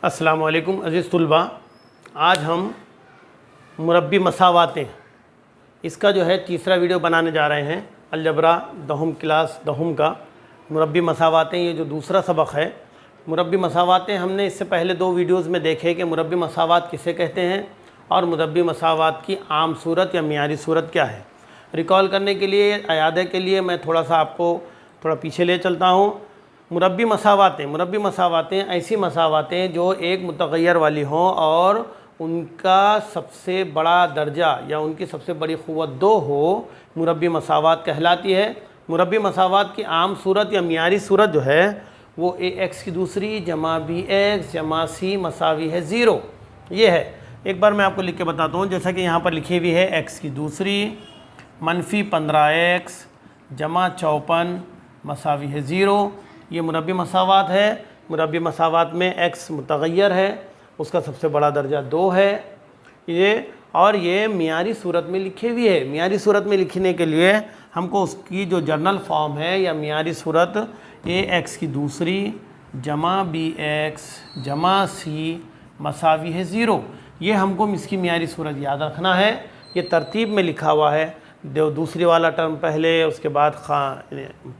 अस्सलाम वालेकुम अज़ीज़ तुलबा। आज हम मुरब्बी मसावातें इसका जो है तीसरा वीडियो बनाने जा रहे हैं। अलजबरा दहुम क्लास दहुम का मुरब्बी मसावातें, ये जो दूसरा सबक है। मुरब्बी मसावातें हमने इससे पहले दो वीडियोज़ में देखे कि मुरब्बी मसावात किसे कहते हैं और मुरब्बी मसावात की आम सूरत या मियारी सूरत क्या है। रिकॉल करने के लिए, अयादे के लिए मैं थोड़ा सा आपको थोड़ा पीछे ले चलता हूँ। मुरब्बी मसावातें ऐसी मसावातें जो एक मुतग़य्यर वाली हों और उनका सबसे बड़ा दर्जा या उनकी सबसे बड़ी क़ुव्वत दो हो, मुरब्बी मसावात कहलाती है। मुरब्बी मसावात की आम सूरत या मियारी सूरत जो है वो ax की दूसरी जमा bx जमा c मसावी है 0। ये है, एक बार मैं आपको लिख के बताता हूँ। जैसा कि यहाँ पर लिखी हुई है x की दूसरी मनफी 15x जमा 54 मसावी है 0। ये मुरब्बी मसावात है। मुरब्बी मसावात में x मुतग़य्यर है, उसका सबसे बड़ा दर्जा 2 है ये, और ये मियारी सूरत में लिखी हुई है। मियारी सूरत में लिखने के लिए हमको उसकी जो जर्नल फॉर्म है या मियारी सूरत ax की दूसरी जमा bx जमा c मसावी है 0, ये हमको इसकी मियारी सूरत याद रखना है। ये तरतीब में लिखा हुआ है, दूसरी वाला टर्म पहले, उसके बाद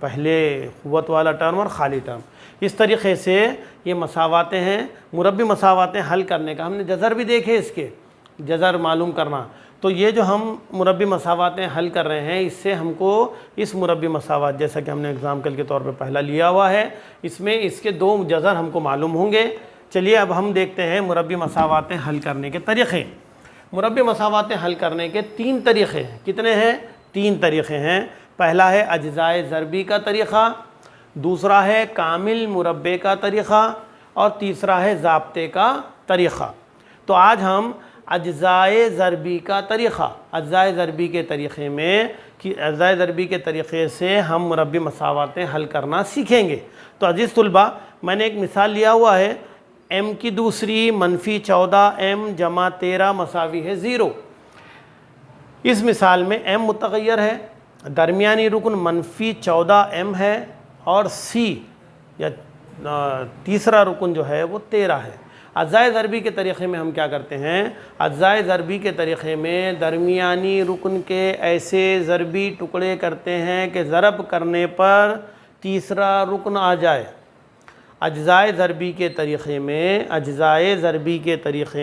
पहले क़ुव्वत वाला टर्म और ख़ाली टर्म। इस तरीक़े से ये मसावातें हैं। मुरब्बी मसावातें हल करने का हमने जज़र भी देखे, इसके जज़र मालूम करना। तो ये जो हम मुरब्बी मसावातें हल कर रहे हैं, इससे हमको इस मुरब्बी मसावात, जैसा कि हमने एग्ज़ाम्पल के तौर पे पहला लिया हुआ है, इसमें इसके दो जज़र हमको मालूम होंगे। चलिए अब हम देखते हैं मुरब्बी मसावातें हल करने के तरीक़े। मुरब्बी मसावातें हल करने के 3 तरीक़े हैं। कितने हैं? 3 तरीक़े हैं। पहला है अज्ज़ाए ज़रबी का तरीक़ा, दूसरा है कामिल मुरब्बे का तरीक़ा और तीसरा है ज़ाब्ते का तरीक़ा। तो आज हम अज्ज़ाए ज़रबी का तरीक़ा, अज्ज़ाए ज़रबी के तरीक़े में कि अज्ज़ाए ज़रबी के तरीक़े से हम मुरब्बी मसावातें हल करना सीखेंगे। तो अज़ीज़ तुलबा, मैंने एक मिसाल लिया हुआ है, m की दूसरी मनफी 14m जमा 13 मसावी है 0। इस मिसाल में m मुतग़य्यर है, दरमियानी रुकन मनफी 14m है और c या तीसरा रुकन जो है वो 13 है। अज्ज़ाए ज़रबी के तरीक़े में हम क्या करते हैं? अज्ज़ाए ज़रबी के तरीक़े में दरमियानी रुकन के ऐसे ज़रबी टुकड़े करते हैं कि ज़रब करने पर तीसरा रुकन आ जाए। अज्ज़ाए ज़रबी के तरीक़े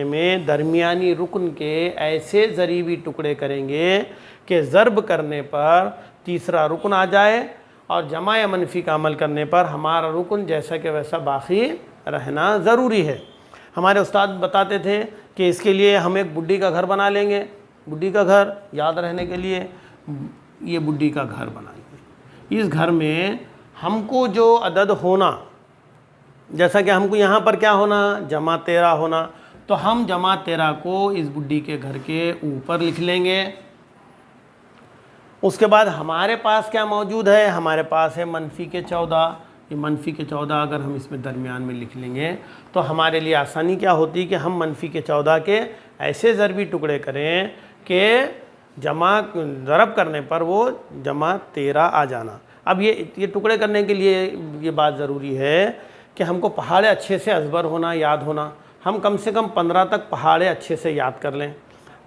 में दरमियानी रुकन के ऐसे ज़रीबी टुकड़े करेंगे कि ज़रब करने पर तीसरा रुकन आ जाए और जमा या मनफ़ी का अमल करने पर हमारा रुकन जैसा कि वैसा बाकी रहना ज़रूरी है। हमारे उस्ताद बताते थे कि इसके लिए हम एक बुड्ढी का घर बना लेंगे। बुड्ढी का घर याद रहने के लिए ये बुड्ढी का घर बनाएंगे। इस घर में हमको जो अदद होना, जैसा कि हमको यहाँ पर क्या होना, जमा 13 होना, तो हम जमा 13 को इस बुड्ढी के घर के ऊपर लिख लेंगे। उसके बाद हमारे पास क्या मौजूद है? हमारे पास है मनफी के 14। ये मनफी के 14 अगर हम इसमें दरमियान में लिख लेंगे तो हमारे लिए आसानी क्या होती कि हम मनफी के 14 के ऐसे ज़रबी टुकड़े करें कि जमा ज़रब करने पर वो जमा 13 आ जाना। अब ये टुकड़े करने के लिए ये बात ज़रूरी है कि हमको पहाड़े अच्छे से अज़बर होना, याद होना। हम कम से कम 15 तक पहाड़े अच्छे से याद कर लें।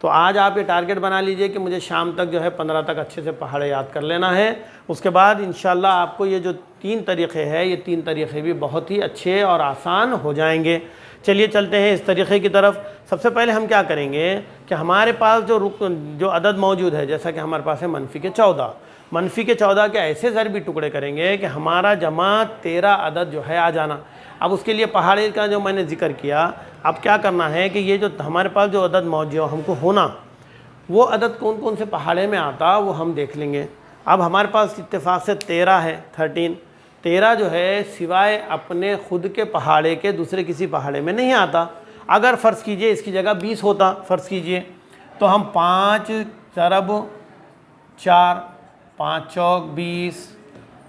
तो आज आप ये टारगेट बना लीजिए कि मुझे शाम तक जो है 15 तक अच्छे से पहाड़े याद कर लेना है। उसके बाद इंशाल्लाह आपको ये जो 3 तरीक़े हैं, ये 3 तरीक़े भी बहुत ही अच्छे और आसान हो जाएंगे। चलिए चलते हैं इस तरीक़े की तरफ। सबसे पहले हम क्या करेंगे कि हमारे पास जो अदद मौजूद है, जैसा कि हमारे पास है मनफी के 14, मनफी के 14 के ऐसे ज़रबी टुकड़े करेंगे कि हमारा जमा 13 अदद जो है आ जाना। अब उसके लिए पहाड़े का जो मैंने ज़िक्र किया, अब क्या करना है कि ये जो हमारे पास जो अदद मौजूद हमको होना, वो अदद कौन कौन से पहाड़े में आता वो हम देख लेंगे। अब हमारे पास इत्तेफाक से 13 है, 13 जो है सिवाय अपने ख़ुद के पहाड़े के दूसरे किसी पहाड़े में नहीं आता। अगर फ़र्ज़ कीजिए इसकी जगह 20 होता, फ़र्ज़ कीजिए, तो हम 5 ज़रब 4, 5 चौक 20,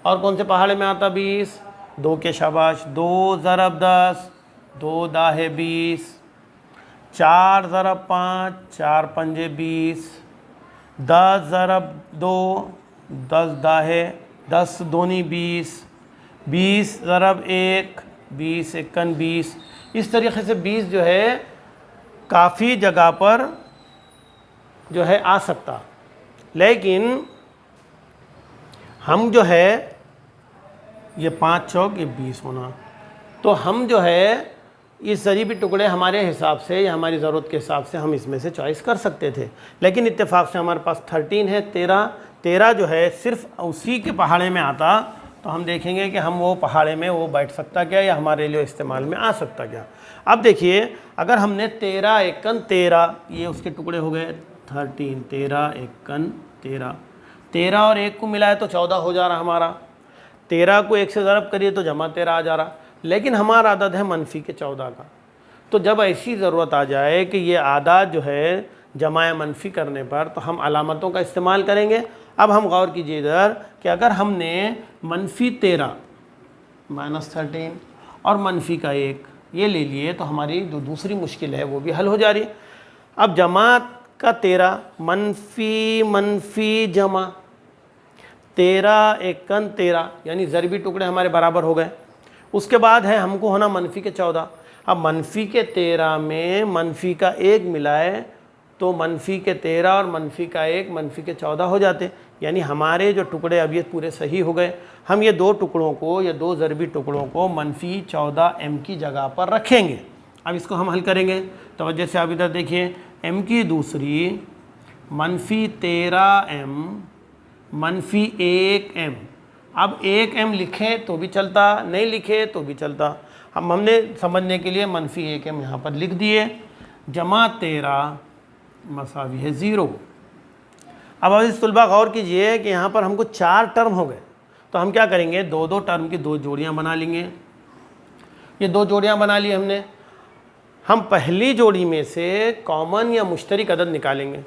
और कौन से पहाड़े में आता 20? 2 के शाबाश, 2 ज़रब 10, 2 दाहे 20, 4 ज़रब 5, 4 पंजे 20, 10 ज़रब 2, 10 दाहे 10 दूनी 20, 20 ज़रब 1, 20 एकन 20। इस तरीके से 20 जो है काफ़ी जगह पर जो है आ सकता, लेकिन हम जो है ये 5 चौक ये 20 होना, तो हम जो है इस ज़रीबी टुकड़े हमारे हिसाब से या हमारी ज़रूरत के हिसाब से हम इसमें से चॉइस कर सकते थे, लेकिन इत्तेफाक से हमारे पास 13 है। 13 जो है सिर्फ उसी के पहाड़े में आता, तो हम देखेंगे कि हम वो पहाड़े में वो बैठ सकता क्या या हमारे लिए इस्तेमाल में आ सकता क्या। अब देखिए, अगर हमने 13 एकन 13, ये उसके टुकड़े हो गए 13, 13 एकन 13, 13 और 1 को मिलाए तो 14 हो जा रहा हमारा। 13 को 1 से ज़रब करिए तो जमा 13 आ जा रहा, लेकिन हमारा आदद है मनफी के 14 का। तो जब ऐसी ज़रूरत आ जाए कि ये आदत जो है जमा मनफी करने पर, तो हम अलामतों का इस्तेमाल करेंगे। अब हम गौर कीजिए इधर कि अगर हमने मनफी 13 -13 और मनफी का 1 ये ले लिए, तो हमारी जो दूसरी मुश्किल है वो भी हल हो जा रही। अब जमा का 13 मनफी जमा 13 एकन 13, यानी ज़रबी टुकड़े हमारे बराबर हो गए। उसके बाद है हमको होना मनफी के 14। अब मनफी के 13 में मनफी का 1 मिलाए तो मनफी के 13 और मनफी का 1 मनफी के 14 हो जाते, यानी हमारे जो टुकड़े अब ये पूरे सही हो गए। हम ये दो टुकड़ों को, ये दो ज़रबी टुकड़ों को मनफी 14 m की जगह पर रखेंगे। अब इसको हम हल करेंगे, तो जैसे आप इधर देखिए, m की दूसरी मनफी 13 m मनफी 1 m। अब 1 m लिखें तो भी चलता, नहीं लिखे तो भी चलता। हमने समझने के लिए मनफी 1 m यहाँ पर लिख दिए। जमा 13 मसावी है 0। अब इस तुलबा गौर कीजिए कि यहाँ पर हमको 4 टर्म हो गए, तो हम क्या करेंगे, 2-2 टर्म की 2 जोड़ियाँ बना लेंगे। ये 2 जोड़ियाँ बना ली हमने। हम पहली जोड़ी में से कॉमन या मुश्तरक अदद निकालेंगे।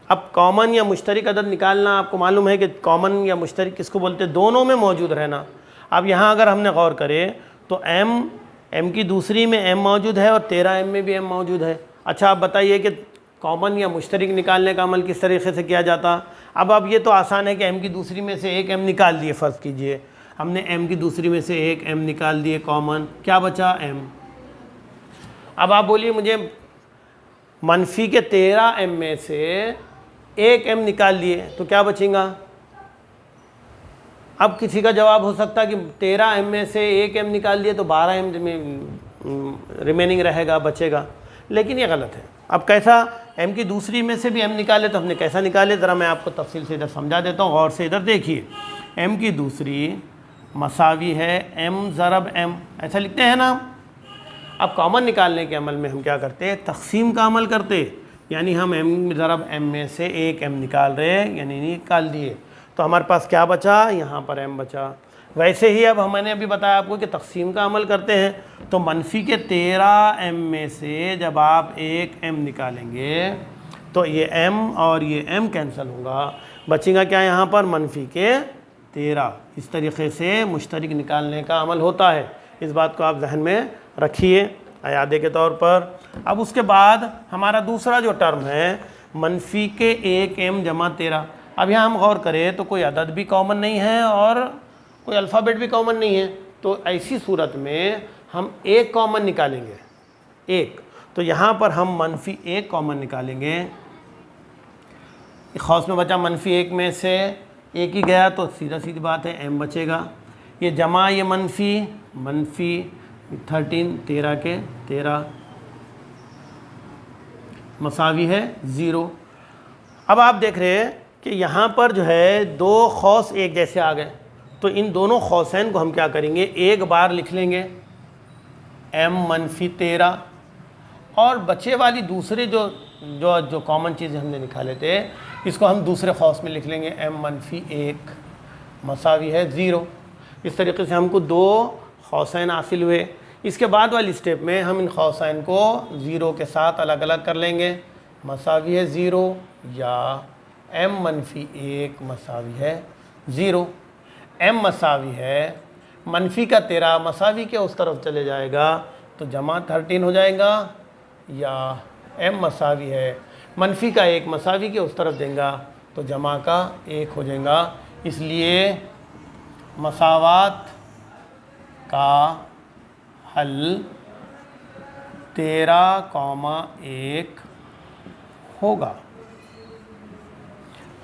अब कॉमन या मुश्तरक अदद निकालना आपको मालूम है कि कॉमन या मुश्तरक किसको बोलते हैं, दोनों में मौजूद रहना। अब यहाँ अगर हमने गौर करें तो m की दूसरी में m मौजूद है और 13 m में भी m मौजूद है। अच्छा, आप बताइए कि कॉमन या मुश्तरक निकालने का अमल किस तरीके से किया जाता। अब ये तो आसान है कि m की दूसरी में से 1 m निकाल दिए। फ़र्ज़ कीजिए हमने m की दूसरी में से 1 m निकाल दिए कॉमन, क्या बचा m। अब आप बोलिए मुझे मनफी के 13 m में से 1 m निकाल लिए तो क्या बचेगा। अब किसी का जवाब हो सकता है कि 13 m में से 1 m निकाल दिए तो 12 m में रिमेनिंग रहेगा, बचेगा, लेकिन ये गलत है। अब कैसा, m की दूसरी में से भी m निकाले तो हमने कैसा निकाले, ज़रा मैं आपको तफसील से इधर समझा देता हूँ। गौर से इधर देखिए, m की दूसरी मसावी है m ज़रब m, ऐसा लिखते हैं ना। अब कॉमन निकालने के अमल में हम क्या करते हैं, तकसीम का अमल करते, यानी हम m ज़रब m में से 1 m निकाल रहे हैं, यानी निकाल दिए, तो हमारे पास क्या बचा, यहाँ पर m बचा। वैसे ही अब मैंने अभी बताया आपको कि तकसीम का अमल करते हैं, तो मनफी के 13 m में से जब आप 1 m निकालेंगे तो ये m और ये m कैंसिल होगा, बचेगा क्या यहाँ पर, मनफी के 13। इस तरीके से मुश्तरक निकालने का अमल होता है। इस बात को आप जहन में रखिए यादे के तौर पर। अब उसके बाद हमारा दूसरा जो टर्म है मनफी के 1 m जमा 13। अब यहाँ हम गौर करें तो कोई अदद भी कॉमन नहीं है और कोई अल्फ़ाबेट भी कॉमन नहीं है, तो ऐसी सूरत में हम 1 कॉमन निकालेंगे, 1। तो यहाँ पर हम मनफी 1 कॉमन निकालेंगे। खौस में बचा मनफी 1 में से 1 ही गया तो सीधा सीधी बात है m बचेगा। ये जमा ये मनफी 13 के 13 मसावी है 0। अब आप देख रहे हैं कि यहाँ पर जो है 2 खौस एक जैसे आ गए, तो इन दोनों खौसैन को हम क्या करेंगे, एक बार लिख लेंगे m मनफी 13, और बचे वाली दूसरे जो कॉमन चीज़ें हमने निकाले थे इसको हम दूसरे खौस में लिख लेंगे m मनफी 1 मसावी है 0। इस तरीके से हमको 2 खौसैन हासिल हुए। इसके बाद वाली स्टेप में हम इन खौसैन को 0 के साथ अलग अलग कर लेंगे, मसावी है 0 या m मनफी 1 मसावी है 0। m मसावी है मनफी का 13 मसावी के उस तरफ चले जाएगा तो जमा 13 हो जाएगा, या m मसावी है मनफी का 1 मसावी के उस तरफ देंगे तो जमा का 1 हो जाएगा। इसलिए मसावात का हल 13,1 होगा।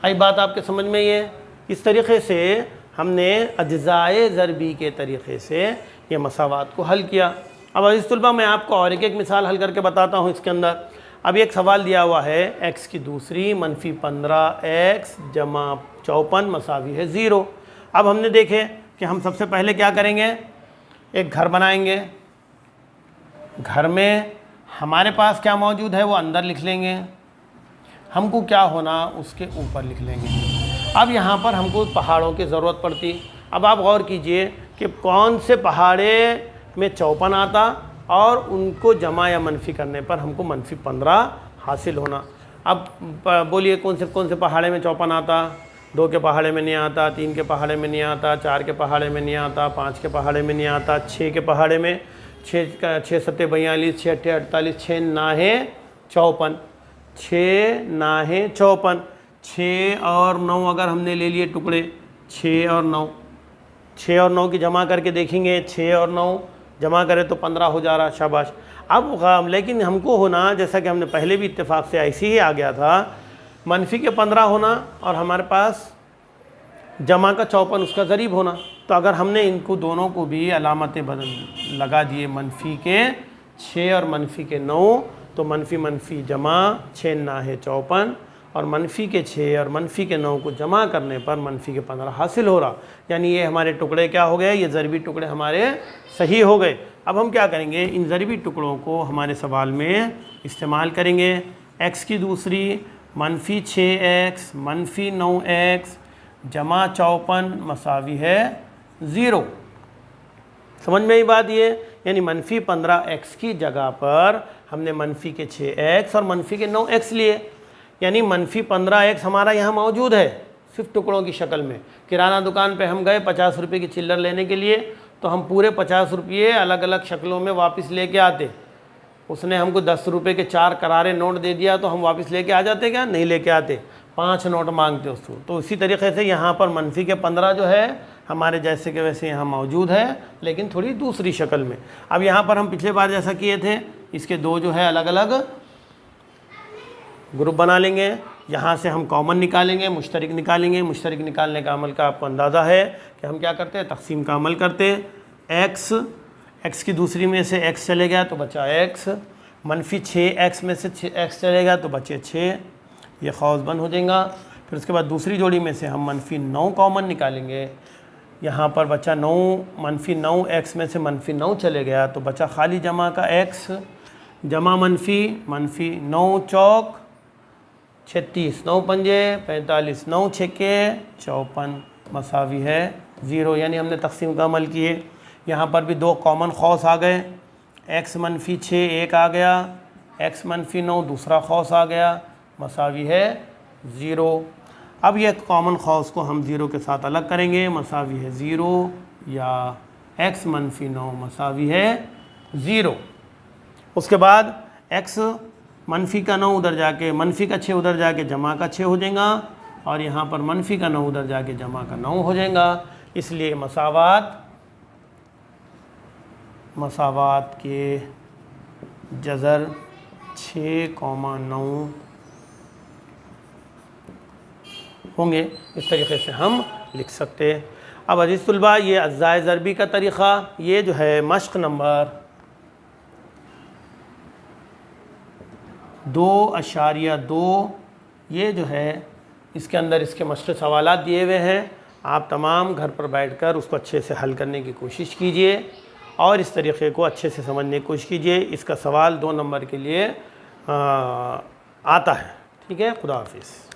आई बात आपके समझ में ये? इस तरीक़े से हमने अज्ज़ाए ज़रबी के तरीक़े से ये मसावात को हल किया। अब अज़ीज़ तुलबा मैं आपको और एक मिसाल हल करके बताता हूँ इसके अंदर। अब एक सवाल दिया हुआ है x की दूसरी मनफी 15x जमा 54 मसावी है 0। अब हमने देखे कि हम सबसे पहले क्या करेंगे, एक घर बनाएंगे। घर में हमारे पास क्या मौजूद है वो अंदर लिख लेंगे, हमको क्या होना उसके ऊपर लिख लेंगे। अब यहाँ पर हमको पहाड़ों की ज़रूरत पड़ती। अब आप गौर कीजिए कि कौन से पहाड़े में 54 आता और उनको जमा या मनफी करने पर हमको मनफी 15 हासिल होना। अब बोलिए कौन से पहाड़े में 54 आता? 2 के पहाड़े में नहीं आता, 3 के पहाड़े में नहीं आता, 4 के पहाड़े में नहीं आता, 5 के पहाड़े में नहीं आता, 6 के पहाड़े में 6 सत्ते 42, 6 अट्ठे 48, 6 नाहे 54, 6 नाहे 54, 6 और 9 अगर हमने ले लिए टुकड़े, 6 और 9 की जमा करके देखेंगे, 6 और 9 जमा करें तो 15 हो जा रहा, शाबाश। अब लेकिन हमको होना, जैसा कि हमने पहले भी इत्तेफाक से ऐसे ही आ गया था, मनफी के 15 होना और हमारे पास जमा का 54 उसका ज़रीब होना। तो अगर हमने इनको दोनों को भी अलामतें बदल लगा दिए, मनफी के 6 और मनफी के 9, तो मनफी मनफी जमा 6 नाहे 54 और मनफी के 6 और मनफी के 9 को जमा करने पर मनफी के 15 हासिल हो रहा। यानी ये हमारे टुकड़े क्या हो गए, ये ज़रबी टुकड़े हमारे सही हो गए। अब हम क्या करेंगे, इन ज़रबी टुकड़ों को हमारे सवाल में इस्तेमाल करेंगे। x की दूसरी मनफी 6x मनफी 9x जमा 54 मसावी है 0। समझ में ही बात ये? यानी मनफी 15x की जगह पर हमने मनफी के 6x और मनफी के 9x लिए। यानी मनफी 15x हमारा यहाँ मौजूद है सिर्फ टुकड़ों की शक्ल में। किराना दुकान पे हम गए 50 रुपये की चिल्लर लेने के लिए, तो हम पूरे 50 रुपये अलग अलग शक्लों में वापस लेके आते। उसने हमको 10 रुपये के 4 करारे नोट दे दिया तो हम वापस लेके आ जाते क्या? नहीं लेके आते, 5 नोट मांगते उसको। तो इसी तरीके से यहाँ पर मनफी के 15 जो है हमारे जैसे के वैसे यहाँ मौजूद है, लेकिन थोड़ी दूसरी शक्ल में। अब यहाँ पर हम पिछले बार जैसा किए थे, इसके 2 जो है अलग अलग ग्रुप बना लेंगे। यहाँ से हम कॉमन निकालेंगे, मुश्तरक निकालेंगे। मुश्तरक निकालने का अमल का आपको अंदाज़ा है कि हम क्या करते हैं, तकसीम का अमल करते हैं। x की दूसरी में से x चले गया तो बचा x, मनफी 6x में से 6x चले गया तो बचे 6, ये खौस बंद हो जाएगा। फिर उसके बाद दूसरी जोड़ी में से हम मनफी 9 कॉमन निकालेंगे। यहाँ पर बचा 9, मनफी 9x में से मनफी 9 चले गया तो बचा खाली जमा का x, जमा मनफी 9 चौक 36, 9 पंजे 45, 9 छक्के 54 मसावी है 0। यानी हमने तकसीम का अमल किए। यहाँ पर भी 2 कॉमन खौस आ गए, x मनफी 6 एक आ गया, x मनफी 9 दूसरा खौस आ गया, मसावी है 0। अब यह कॉमन खौस को हम 0 के साथ अलग करेंगे, मसावी है 0 या x मनफी 9 मसावी है 0। उसके बाद x मनफी का 9 उधर जाके, मनफी का 6 उधर जाके जमा का 6 हो जाएगा और यहाँ पर मनफी का 9 उधर जाके जमा का 9 हो जाएगा। इसलिए मसावात के जज़र 6,9 होंगे। इस तरीके से हम लिख सकते हैं। अब अज़ीज़ तुलबा, ये अज़्ज़ाए ज़रबी का तरीक़ा, ये जो है मश्क नंबर 2.2, ये जो है इसके अंदर इसके मश्क सवालात दिए हुए हैं। आप तमाम घर पर बैठकर उसको अच्छे से हल करने की कोशिश कीजिए और इस तरीक़े को अच्छे से समझने की कोशिश कीजिए। इसका सवाल 2 नंबर के लिए आता है। ठीक है, खुदा हाफिज़।